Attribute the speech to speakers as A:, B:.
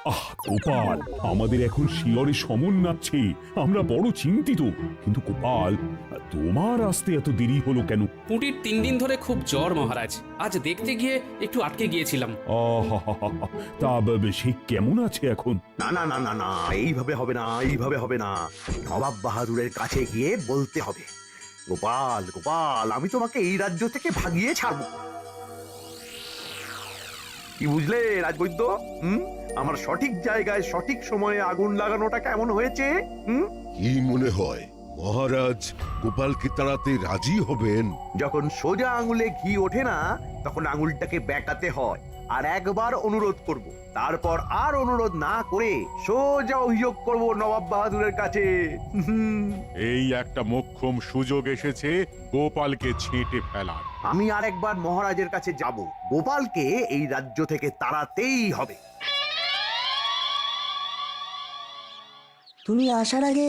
A: আহ গোপাল, আমাদের এখন শিয়রে সমন নাচ্ছে, আমরা বড় চিন্তিত। কিন্তু গোপাল, তোমার আসতে এত দেরি হলো কেন?
B: পুঁটির 3 দিন ধরে খুব জ্বর মহারাজ। আজ দেখতে গিয়ে একটু আটকে গিয়েছিলাম।
A: তা সে কেমন আছে এখন?
C: না না না না না, এইভাবে হবে না, এইভাবে হবে না। নবাব বাহাদুরের কাছে গিয়ে বলতে হবে, গোপাল গোপাল, আমি তোমাকে এই রাজ্য থেকে ভাগিয়ে ছাড়বো। কি বুঝলে রাজবৈদ্য? আমার সঠিক জায়গায় সঠিক সময়ে আগুন লাগানোটা কেমন হয়েছে?
D: কি মনে হয় মহারাজ গোপালকে তাড়াতে রাজি হবেন?
C: যখন সোজা আঙুলে ঘি ওঠে না, তখন আঙুলটাকে বেঁকাতে হয়। আর একবার অনুরোধ করব, তারপর আর অনুরোধ না করে সোজা অভিযোগ করব নবাব বাহাদুরের কাছে।
E: এই একটা মোক্ষম সুযোগ এসেছে গোপালকে ছেঁটে ফেলার।
C: আমি আরেকবার মহারাজের কাছে যাব, গোপালকে এই রাজ্য থেকে তাড়াতেই হবে।
F: তুমি আসার আগে